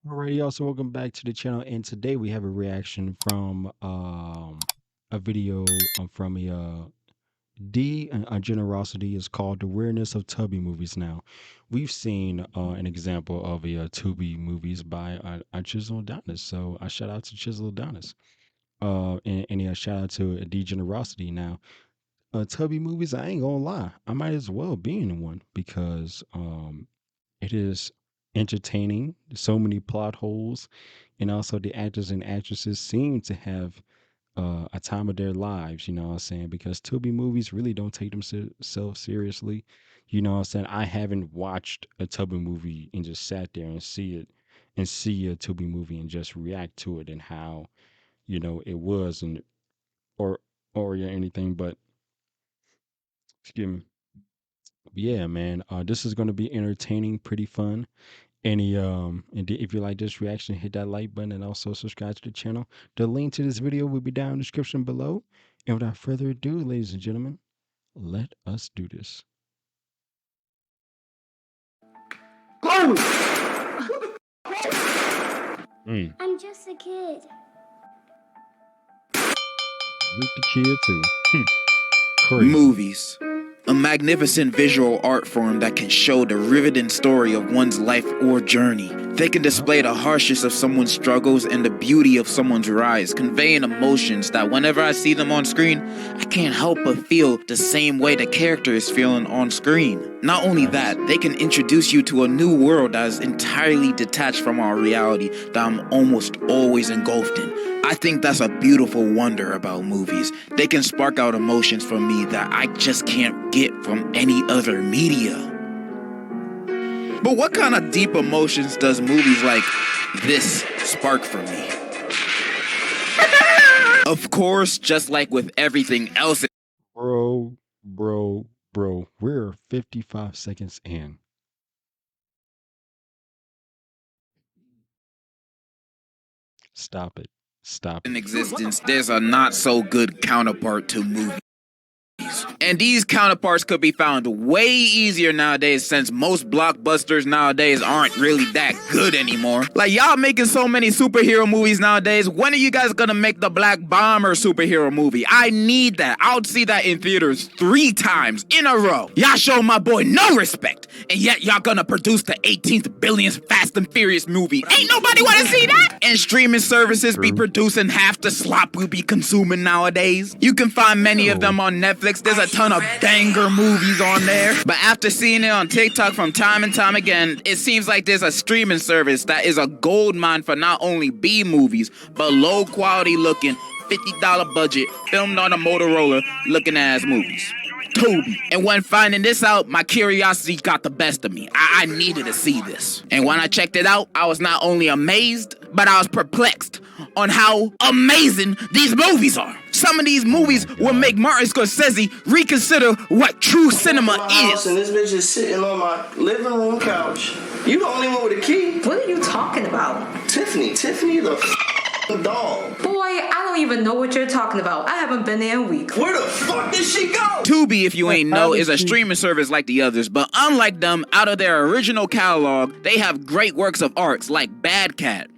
Alrighty, also welcome back to the channel. And today we have a reaction from a video from a generosity is called the weirdness of Tubby movies. Now, we've seen an example of a Tubi movies by Chisel Adonis. So I shout out to Chisel Adonis. And a shout out to D Generosity. Now, Tubby movies, I ain't gonna lie, I might as well be in one because it is entertaining. So many plot holes, and also the actors and actresses seem to have a time of their lives. You know what I'm saying? Because Tubi movies really don't take themselves seriously. You know what I'm saying? I haven't watched a Tubi movie and just sat there and see a Tubi movie and just react to it and how it was and or or anything. But excuse me. Yeah, man. This is going to be entertaining, pretty fun. If you like this reaction, hit that like button and also subscribe to the channel. The link to this video will be down in the description below. And without further ado, ladies and gentlemen, let us do this. I'm just a kid. With the kid too. Crazy. Movies. A magnificent visual art form that can show the riveting story of one's life or journey. They can display the harshness of someone's struggles and the beauty of someone's rise, conveying emotions that whenever I see them on screen, I can't help but feel the same way the character is feeling on screen. Not only that, they can introduce you to a new world that is entirely detached from our reality that I'm almost always engulfed in. I think that's a beautiful wonder about movies. They can spark out emotions from me that I just can't get from any other media. But what kind of deep emotions does movies like this spark for me? Of course, just like with everything else. Bro, we're 55 seconds in. Stop it. In existence, there's a not so good counterpart to movies. And these counterparts could be found way easier nowadays since most blockbusters nowadays aren't really that good anymore. Like, y'all making so many superhero movies nowadays. When are you guys gonna make the Black Bomber superhero movie? I need that. I would see that in theaters 3 times in a row. Y'all show my boy no respect, and yet y'all gonna produce the 18th billionth Fast and Furious movie. Ain't nobody wanna see that? And streaming services be producing half the slop we be consuming nowadays. You can find many of them on Netflix. There's a ton of banger movies on there. But after seeing it on TikTok from time and time again, it seems like there's a streaming service that is a gold mine for not only B movies, but low quality looking, $50 budget, filmed on a Motorola looking ass movies. Tubi. And when finding this out, my curiosity got the best of me. I needed to see this. And when I checked it out, I was not only amazed, but I was perplexed on how amazing these movies are. Some of these movies will make Martin Scorsese reconsider what true cinema is. And this bitch is sitting on my living room couch. You the only one with a key. What are you talking about? Tiffany the dog. Boy, I don't even know what you're talking about. I haven't been there in a week. Where the fuck did she go? Tubi, if you ain't know, is a streaming service like the others, but unlike them, out of their original catalog, they have great works of arts like Bad Cat,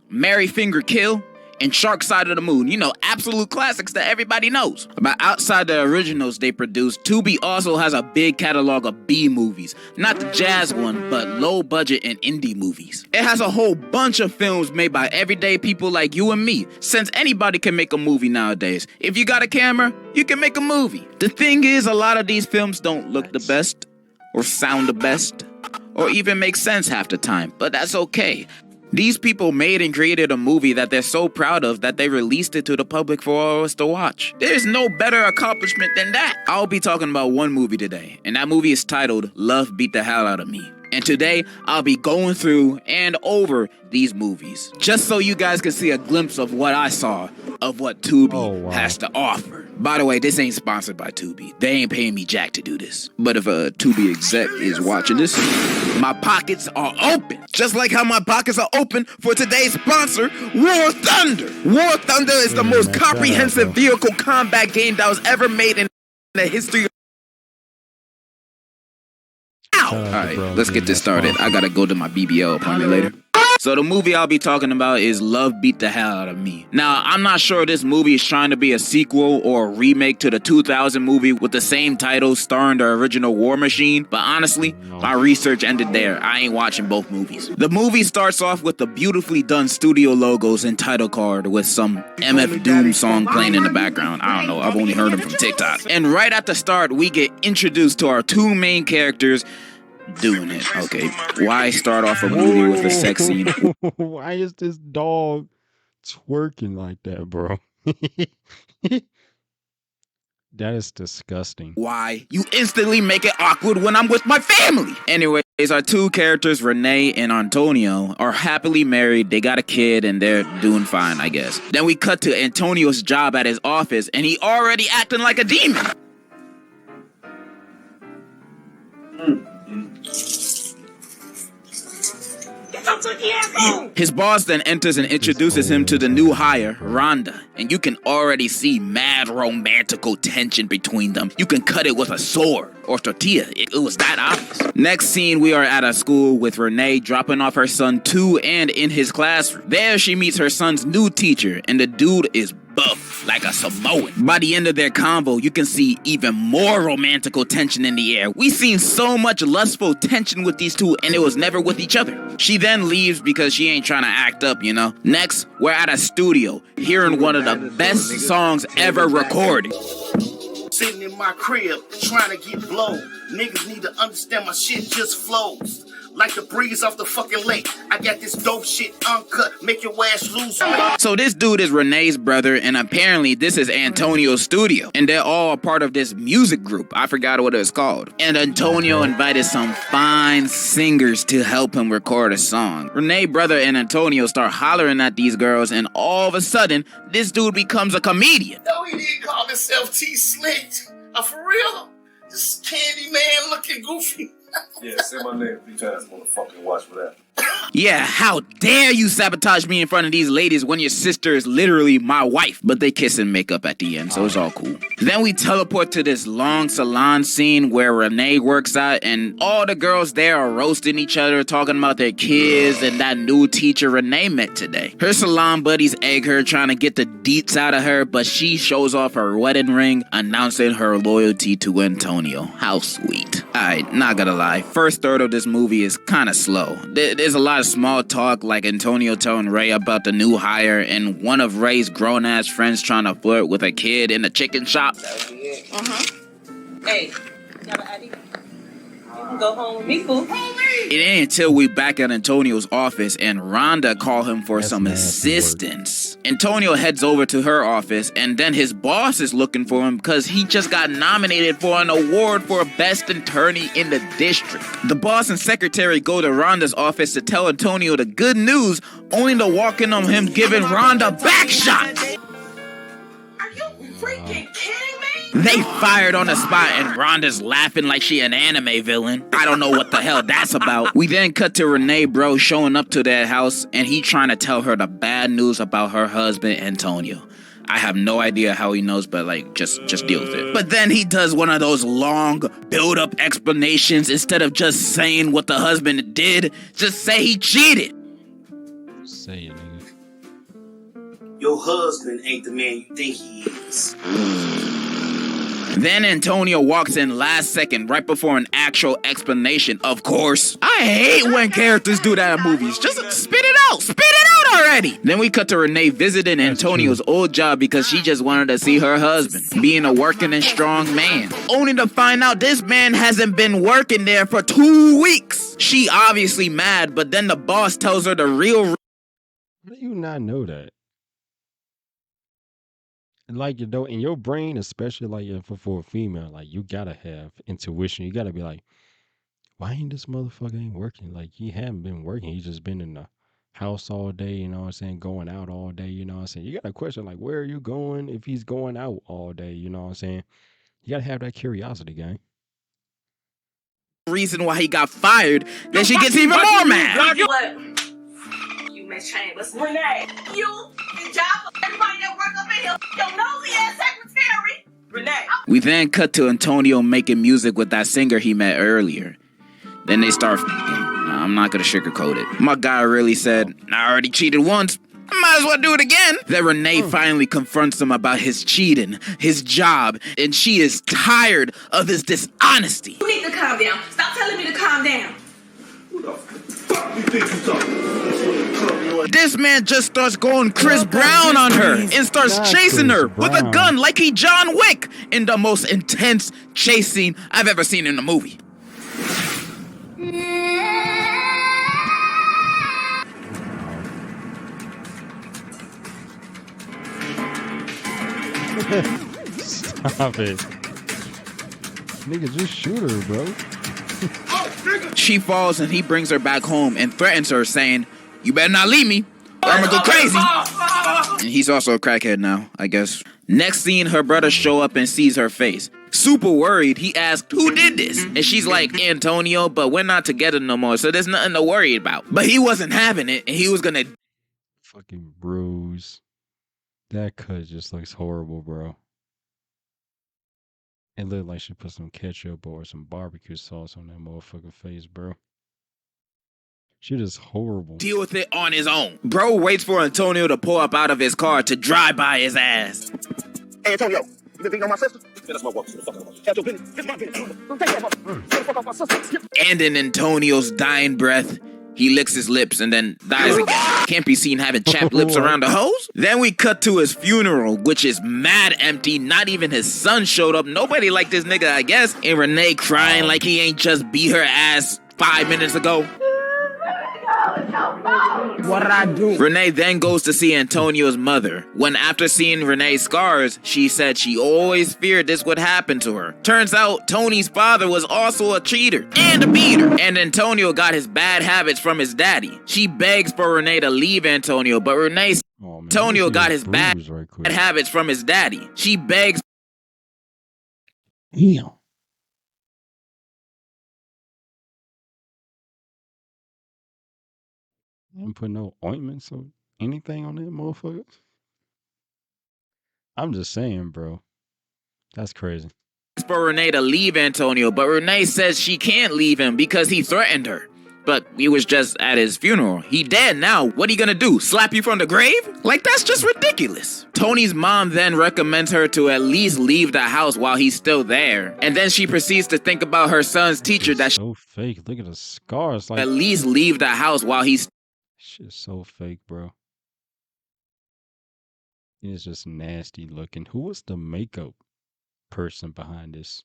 Mary Finger Kill, and Shark Side of the Moon. You know, absolute classics that everybody knows. But outside the originals they produce, Tubi also has a big catalog of B movies. Not the jazz one, but low budget and indie movies. It has a whole bunch of films made by everyday people like you and me, since anybody can make a movie nowadays. If you got a camera, you can make a movie. The thing is, a lot of these films don't look the best, or sound the best, or even make sense half the time, but that's okay. These people made and created a movie that they're so proud of that they released it to the public for all of us to watch. There's no better accomplishment than that. I'll be talking about one movie today, and that movie is titled Love Beat the Hell Out of Me. And today, I'll be going through and over these movies, just so you guys can see a glimpse of what I saw, of what Tubi has to offer. By the way, this ain't sponsored by Tubi. They ain't paying me jack to do this. But if a Tubi exec is watching this, my pockets are open. Just like how my pockets are open for today's sponsor, War Thunder. War Thunder is the most comprehensive vehicle combat game that was ever made in the history of... Ow! Alright, let's get this started. I gotta go to my BBL appointment later. So the movie I'll be talking about is Love Beat the Hell Out of Me. Now, I'm not sure this movie is trying to be a sequel or a remake to the 2000 movie with the same title starring the original War Machine, but honestly, my research ended there. I ain't watching both movies. The movie starts off with the beautifully done studio logos and title card with some MF Doom song playing in the background. I don't know, I've only heard them from TikTok. And right at the start, we get introduced to our two main characters doing it. Okay, why start off a movie with a sex scene? Why is this dog twerking like that, bro? That is disgusting. Why? You instantly make it awkward when I'm with my family. Anyways, our two characters, Renee and Antonio, are happily married. They got a kid and they're doing fine, I guess. Then we cut to Antonio's job at his office and he already acting like a demon. His boss then enters and introduces him to the new hire, Rhonda, and you can already see mad romantical tension between them. You can cut it with a sword or tortilla. It was that obvious. Next scene, we are at a school with Renee dropping off her son to and in his classroom. There she meets her son's new teacher, and the dude is buff like a Samoan. By the end of their convo, you can see even more romantical tension in the air. We seen so much lustful tension with these two, and it was never with each other. She then leaves because she ain't trying to act up, you know. Next, we're at a studio, hearing one of the best songs ever recorded. Sitting in my crib, trying to get blown. Niggas need to understand my shit just flows. Like the breeze off the fucking lake. I got this dope shit uncut, make your ass lose. So this dude is Renee's brother, and apparently this is Antonio's studio. And they're all a part of this music group. I forgot what it was called. And Antonio invited some fine singers to help him record a song. Renee's brother and Antonio start hollering at these girls, and all of a sudden, this dude becomes a comedian. No, he didn't call himself T-Slick. For real? This candy man looking goofy. Yeah, say my name 3 times, motherfucker. Watch for that. Yeah, how dare you sabotage me in front of these ladies when your sister is literally my wife. But they kiss and make up at the end, so it's all cool. Then we teleport to this long salon scene where Renee works out, and all the girls there are roasting each other, talking about their kids and that new teacher Renee met today. Her salon buddies egg her, trying to get the deets out of her, but she shows off her wedding ring, announcing her loyalty to Antonio. How sweet. Alright, not gonna lie, first third of this movie is kinda slow. There's a lot of small talk, like Antonio telling Ray about the new hire and one of Ray's grown-ass friends trying to flirt with a kid in the chicken shop. Hey, got an ID? You can go home with me, fool. It ain't until we back at Antonio's office and Rhonda call him for some assistance. Antonio heads over to her office, and then his boss is looking for him because he just got nominated for an award for best attorney in the district. The boss and secretary go to Rhonda's office to tell Antonio the good news, only to walk in on him giving Rhonda back shot. Are you freaking kidding me? They fired on the spot, and Rhonda's laughing like she an anime villain. I don't know what the hell that's about. We then cut to Renee bro showing up to their house, and he trying to tell her the bad news about her husband, Antonio. I have no idea how he knows, but just deal with it. But then he does one of those long build-up explanations. Instead of just saying what the husband did, just say he cheated. Say it, nigga. Your husband ain't the man you think he is. Then Antonio walks in last second, right before an actual explanation, of course. I hate when characters do that in movies. Just spit it out. Spit it out already. Then we cut to Renee visiting Antonio's old job because she just wanted to see her husband, being a working and strong man. Only to find out this man hasn't been working there for 2 weeks. She obviously mad, but then the boss tells her the real... How do you not know that? Like, you know, in your brain, especially like for a female, like you gotta have intuition. You gotta be like, why ain't this motherfucker ain't working? Like, he haven't been working. He's just been in the house all day, you know what I'm saying? Going out all day, you know what I'm saying? You gotta question, like, where are you going if he's going out all day, you know what I'm saying? You gotta have that curiosity, gang. Reason why he got fired, then she gets even more mad. What? You Miss Chambers. Renee. You, the job of everybody that work up in here, your nosy ass secretary. Renee. We then cut to Antonio making music with that singer he met earlier. Then they start Nah, I'm not gonna sugarcoat it. My guy really said, I already cheated once. I might as well do it again. Then Renee finally confronts him about his cheating, his job, and she is tired of his dishonesty. You need to calm down. Stop telling me to calm down. Who the fuck you think you talking? This man just starts going Chris Brown on her and starts chasing her with a gun like he John Wick in the most intense chase scene I've ever seen in a movie. Stop it. Nigga, just shoot her, bro. She falls and he brings her back home and threatens her, saying, you better not leave me or I'm gonna go crazy. And he's also a crackhead now, I guess. Next scene, her brother show up and sees her face. Super worried, he asked, who did this? And she's like, Antonio, but we're not together no more, so there's nothing to worry about. But he wasn't having it, and he was gonna... Fucking bruise. That cut just looks horrible, bro. It looked like she put some ketchup or some barbecue sauce on that motherfucking face, bro. Shit is horrible. Deal with it on his own. Bro waits for Antonio to pull up out of his car to drive by his ass. Hey, Antonio, you been beating on my sister? Yeah, that's my wife. That's your business. It's my business. Don't take the fuck off my sister. And in Antonio's dying breath, he licks his lips and then dies again. Can't be seen having chapped lips around a hose. Then we cut to his funeral, which is mad empty. Not even his son showed up. Nobody liked this nigga, I guess. And Renee crying like he ain't just beat her ass 5 minutes ago. What did I do? Renee then goes to see Antonio's mother. When after seeing Renee's scars, she said she always feared this would happen to her. Turns out Tony's father was also a cheater and a beater. And Antonio got his bad habits from his daddy. She begs for Renee to leave Antonio, but Antonio got his bad habits from his daddy. She begs. Damn. I didn't put no ointments or anything on that motherfucker. I'm just saying, bro. That's crazy. For Renee to leave Antonio, but Renee says she can't leave him because he threatened her. But he was just at his funeral. He dead now. What are you gonna do? Slap you from the grave? Like, that's just ridiculous. Tony's mom then recommends her to at least leave the house while he's still there. And then she proceeds to think about her son's teacher that so fake. Look at the scars. Like, at least leave the house while he's... Shit's so fake, bro. It's just nasty looking. Who was the makeup person behind this?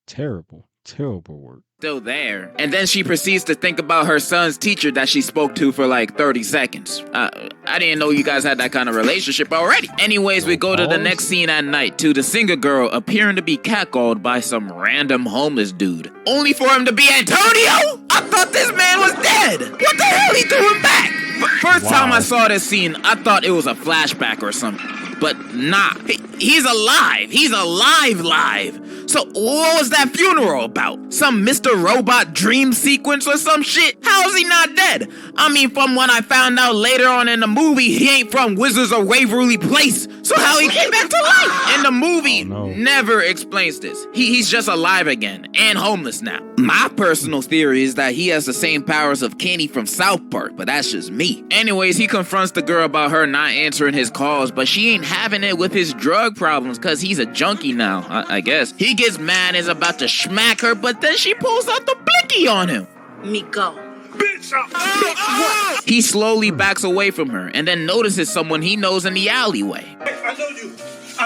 Terrible, terrible work. Still there. And then she proceeds to think about her son's teacher that she spoke to for like 30 seconds. I didn't know you guys had that kind of relationship already. Anyways, we go to the next scene at night to the singer girl appearing to be catcalled by some random homeless dude. Only for him to be Antonio? I thought this man was dead. What the hell he doing back? First time I saw this scene, I thought it was a flashback or something. But nah, he's alive. He's alive. So what was that funeral about? Some Mr. Robot dream sequence or some shit? How is he not dead? I mean, from what I found out later on in the movie, he ain't from Wizards of Waverly Place. So how he came back to life? And the movie never explains this. He's just alive again and homeless now. My personal theory is that he has the same powers of Kenny from South Park, but that's just me. Anyways, he confronts the girl about her not answering his calls, but she ain't having it with his drug problems because he's a junkie now, I guess. He gets mad and is about to smack her, but then she pulls out the blicky on him. Miko. Bitch, He slowly backs away from her and then notices someone he knows in the alleyway. I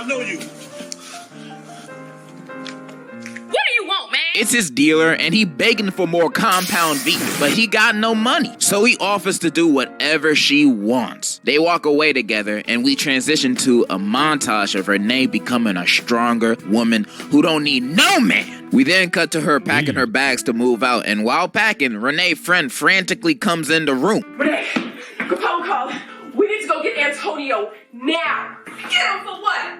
know you. What do you want, man? It's his dealer and he begging for more compound V, but he got no money. So he offers to do whatever she wants. They walk away together and we transition to a montage of Renee becoming a stronger woman who don't need no man. We then cut to her packing her bags to move out, and while packing, Renee's friend frantically comes in the room. Renee, Capone called. We need to go get Antonio now. Get him for what?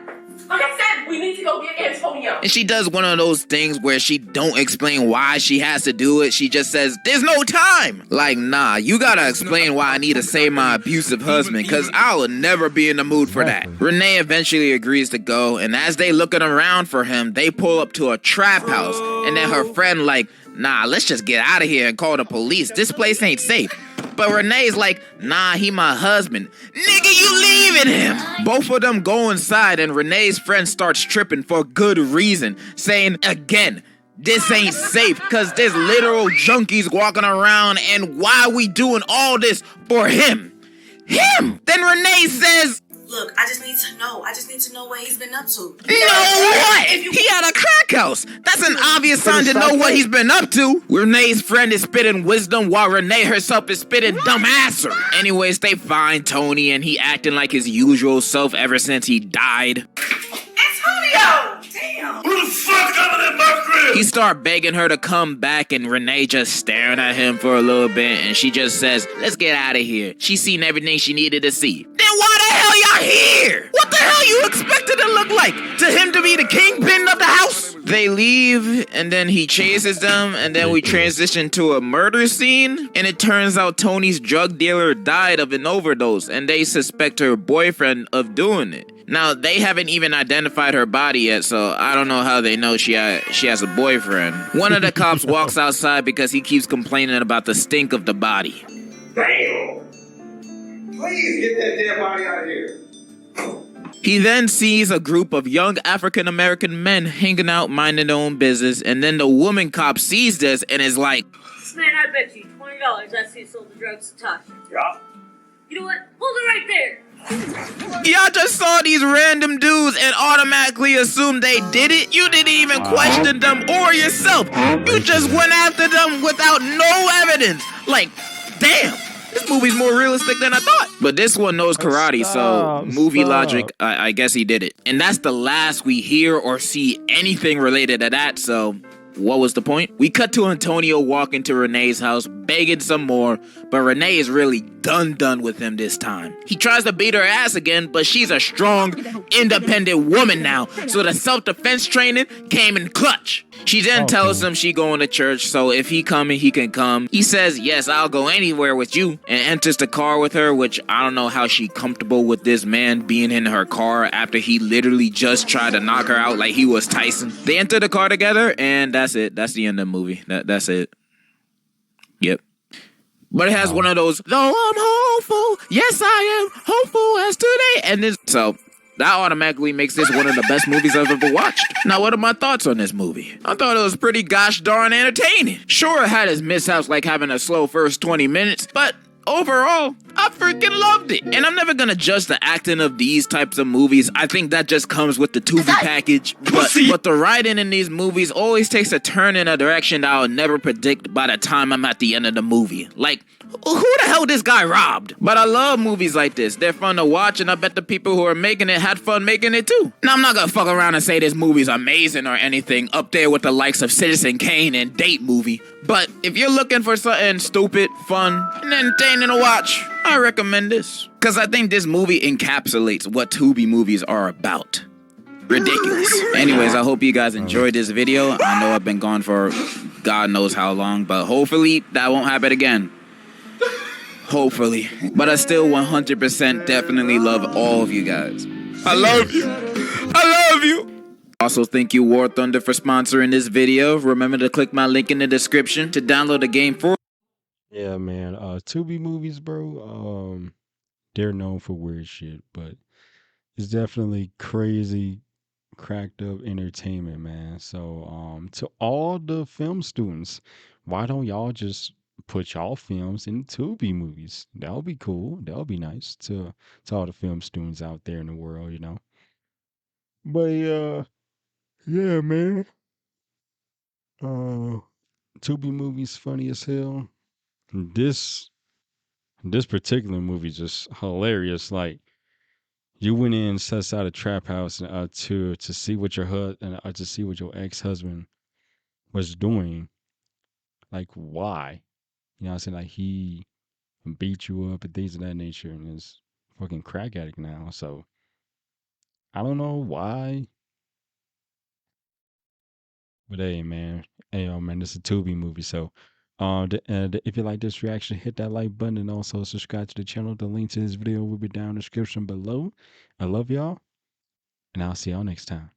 Like I said, we need to go get Antonio. And she does one of those things where she don't explain why she has to do it. She just says, there's no time. Like, nah, you gotta explain why I need to save my abusive husband, because I will never be in the mood for that. Renee eventually agrees to go, and as they looking around for him, they pull up to a trap house. And then her friend, like, nah, let's just get out of here and call the police. This place ain't safe. But Renee's like, nah, he my husband. Nigga, you leaving him. Both of them go inside and Renee's friend starts tripping for good reason, saying again, this ain't safe because there's literal junkies walking around and why are we doing all this for him? Him! Then Renee says, look, I just need to know. I just need to know what he's been up to. Know what? He had a crack house. That's an obvious sign to know what he's been up to. Renee's friend is spitting wisdom while Renee herself is spitting dumbasser. Anyways, they find Tony and he acting like his usual self ever since he died. Antonio! Damn! Who the fuck coming in my crib? He start begging her to come back and Renee just staring at him for a little bit and she just says, let's get out of here. She's seen everything she needed to see. Then why the hell y'all here? What the hell you expected to look like? To him to be the kingpin of the house? They leave and then he chases them and then we transition to a murder scene and it turns out Tony's drug dealer died of an overdose and they suspect her boyfriend of doing it. Now, they haven't even identified her body yet, so I don't know how they know she has a boyfriend. One of the cops walks outside because he keeps complaining about the stink of the body. Damn! Please get that dead body out of here. He then sees a group of young African-American men hanging out minding their own business, and then the woman cop sees this and is like, man, I bet you $20 that's who sold the drugs to Tasha. Yeah. You know what? Hold it right there. y'all just saw these random dudes and automatically assumed they did it? You didn't even question them or yourself. You just went after them without no evidence. Like, damn. This movie's more realistic than I thought. But this one knows karate, so movie logic, I guess he did it. And that's the last we hear or see anything related to that, so what was the point? We cut to Antonio walking to Renee's house, begging some more, but Renee is really done with him this time. He tries to beat her ass again, but she's a strong, independent woman now, so the self-defense training came in clutch. She then tells him she going to church, so if he coming, he can come. He says, yes, I'll go anywhere with you, and enters the car with her, which I don't know how she comfortable with this man being in her car after he literally just tried to knock her out like he was Tyson. They enter the car together, and that's it. That's the end of the movie. That's it. Yep. But it has one of those, though I'm hopeful, yes I am hopeful as today, and this, so that automatically makes this one of the best movies I've ever watched. Now, what are my thoughts on this movie? I thought it was pretty gosh darn entertaining. Sure, it had its mishaps like having a slow first 20 minutes, but overall, I freaking loved it. And I'm never gonna judge the acting of these types of movies. I think that just comes with the Tubi package. But the writing in these movies always takes a turn in a direction that I'll never predict by the time I'm at the end of the movie. Like, who the hell this guy robbed? But I love movies like this. They're fun to watch, and I bet the people who are making it had fun making it too. Now, I'm not gonna fuck around and say this movie's amazing or anything, up there with the likes of Citizen Kane and Date Movie. But if you're looking for something stupid, fun, and entertaining to watch, I recommend this. Because I think this movie encapsulates what Tubi movies are about. Ridiculous. Anyways, I hope you guys enjoyed this video. I know I've been gone for God knows how long, but hopefully that won't happen again. Hopefully. But I still 100% definitely love all of you guys. I love you. I love you. Also, thank you War Thunder for sponsoring this video. Remember to click my link in the description to download the game for. Yeah, man. Tubi movies, bro. They're known for weird shit, but it's definitely crazy, cracked up entertainment, man. So, to all the film students, why don't y'all just put y'all films in Tubi movies? That would be cool. That would be nice to all the film students out there in the world, you know. But yeah, man. Tubi movies funny as hell. This particular movie just hilarious. Like, you went in, sets out a trap house to see what your to see what your ex-husband was doing. Like, why? You know what I'm saying? Like, he beat you up and things of that nature, and is fucking crack addict now. So I don't know why. But hey, man. Hey, man, this is a Tubi movie. So if you like this reaction, hit that like button and also subscribe to the channel. The link to this video will be down in the description below. I love y'all, and I'll see y'all next time.